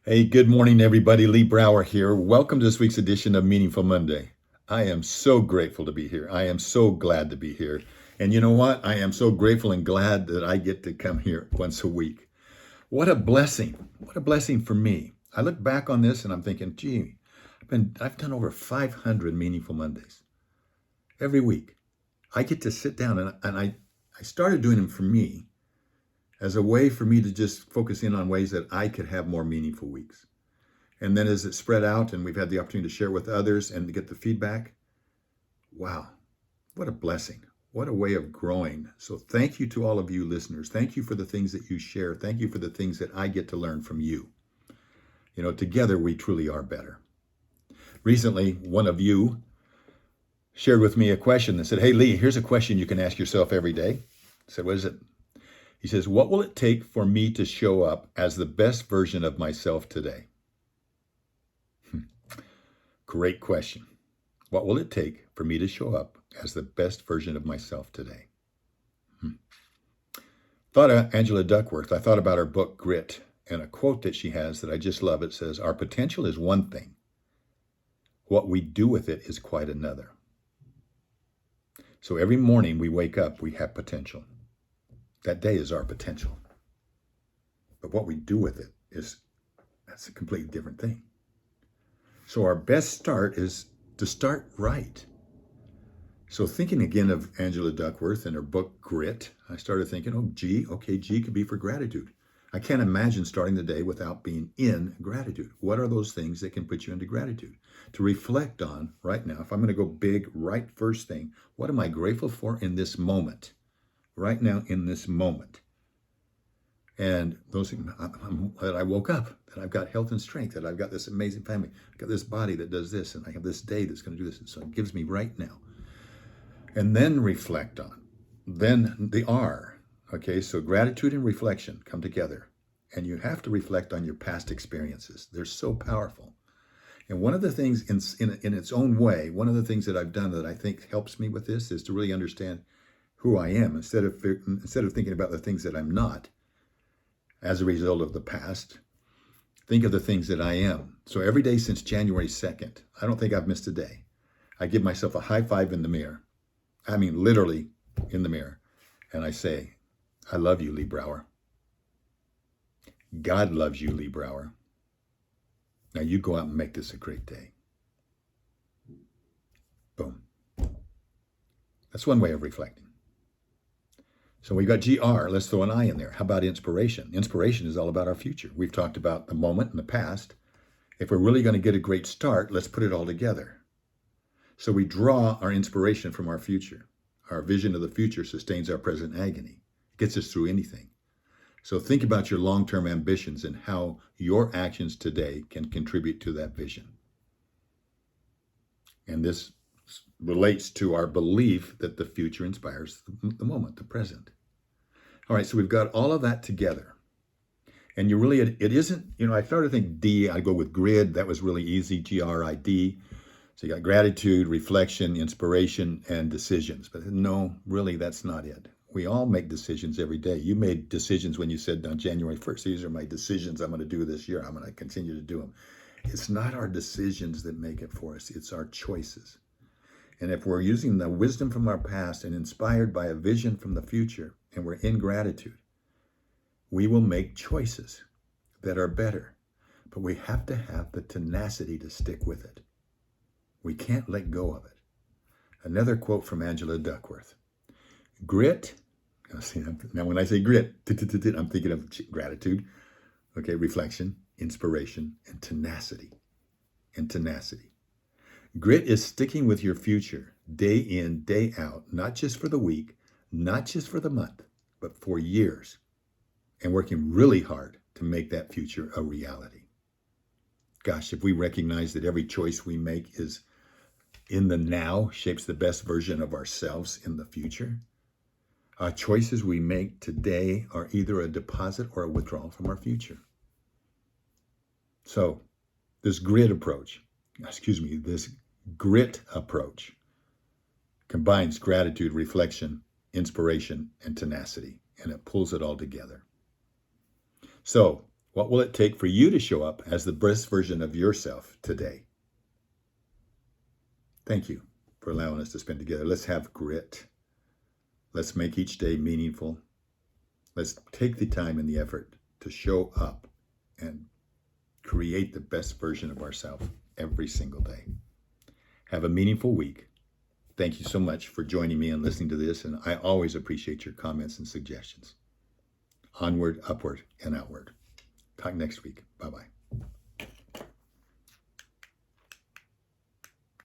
Hey, good morning, everybody. Lee Brower here. Welcome to this week's edition of Meaningful Monday. I am so grateful to be here. I am so glad to be here. And you know what? I am so grateful and glad that I get to come here once a week. What a blessing. What a blessing for me. I look back on this and I'm thinking, gee, I've done over 500 Meaningful Mondays every week. I get to sit down and I started doing them for me as a way for me to just focus in on ways that I could have more meaningful weeks. And then as it spread out and we've had the opportunity to share with others and to get the feedback, wow, what a blessing. What a way of growing. So thank you to all of you listeners. Thank you for the things that you share. Thank you for the things that I get to learn from you. You know, together we truly are better. Recently, one of you shared with me a question that said, "Hey, Lee, here's a question you can ask yourself every day." I said, "What is it?" He says, "What will it take for me to show up as the best version of myself today?" Great question. What will it take for me to show up as the best version of myself today? Thought of Angela Duckworth. I thought about her book, Grit, and a quote that she has that I just love. It says, "Our potential is one thing. What we do with it is quite another." So every morning we wake up, we have potential. That day is our potential. But what we do with it that's a completely different thing. So our best start is to start right. So thinking again of Angela Duckworth and her book Grit, I started thinking, oh, G, okay, G could be for gratitude. I can't imagine starting the day without being in gratitude. What are those things that can put you into gratitude? To reflect on right now, if I'm going to go big, right first thing, what am I grateful for in this moment? Right now, in this moment. And those things, that I woke up, that I've got health and strength, that I've got this amazing family, I've got this body that does this, and I have this day that's going to do this. And so it gives me right now. And then reflect on. Then the R. Okay, so gratitude and reflection come together. And you have to reflect on your past experiences. They're so powerful. And one of the things in its own way, one of the things that I've done that I think helps me with this is to really understand who I am instead of thinking about the things that I'm not as a result of the past. Think of the things that I am. So every day since January 2nd, I don't think I've missed a day. I give myself a high five in the mirror. I mean, literally in the mirror. And I say, I love you, Lee Brower. God loves you, Lee Brower. Now you go out and make this a great day. Boom. That's one way of reflecting. So we've got GR. Let's throw an I in there. How about inspiration? Inspiration is all about our future. We've talked about the moment and the past. If we're really going to get a great start, let's put it all together. So we draw our inspiration from our future. Our vision of the future sustains our present agony. It gets us through anything. So think about your long-term ambitions and how your actions today can contribute to that vision. And this relates to our belief that the future inspires the moment, the present. All right, so we've got all of that together. And you really, it isn't, I started to think D, I go with grid. That was really easy, GRID. So you got gratitude, reflection, inspiration, and decisions. But no, really, that's not it. We all make decisions every day. You made decisions when you said on January 1st, these are my decisions I'm going to do this year. I'm going to continue to do them. It's not our decisions that make it for us. It's our choices. And if we're using the wisdom from our past and inspired by a vision from the future, and we're in gratitude, we will make choices that are better. But we have to have the tenacity to stick with it. We can't let go of it. Another quote from Angela Duckworth. Grit, now when I say grit, I'm thinking of gratitude, okay, reflection, inspiration, and tenacity. Grit is sticking with your future day in, day out, not just for the week, not just for the month, but for years, and working really hard to make that future a reality. Gosh, if we recognize that every choice we make is in the now shapes the best version of ourselves in the future, our choices we make today are either a deposit or a withdrawal from our future. So this grit approach combines gratitude, reflection, inspiration, and tenacity, and it pulls it all together. So What will it take for you to show up as the best version of yourself today? Thank you for allowing us to spend together. Let's have grit. Let's make each day meaningful. Let's take the time and the effort to show up and create the best version of ourselves every single day. Have a meaningful week. Thank you so much for joining me and listening to this, and I always appreciate your comments and suggestions. Onward, upward, and outward. Talk next week. Bye-bye.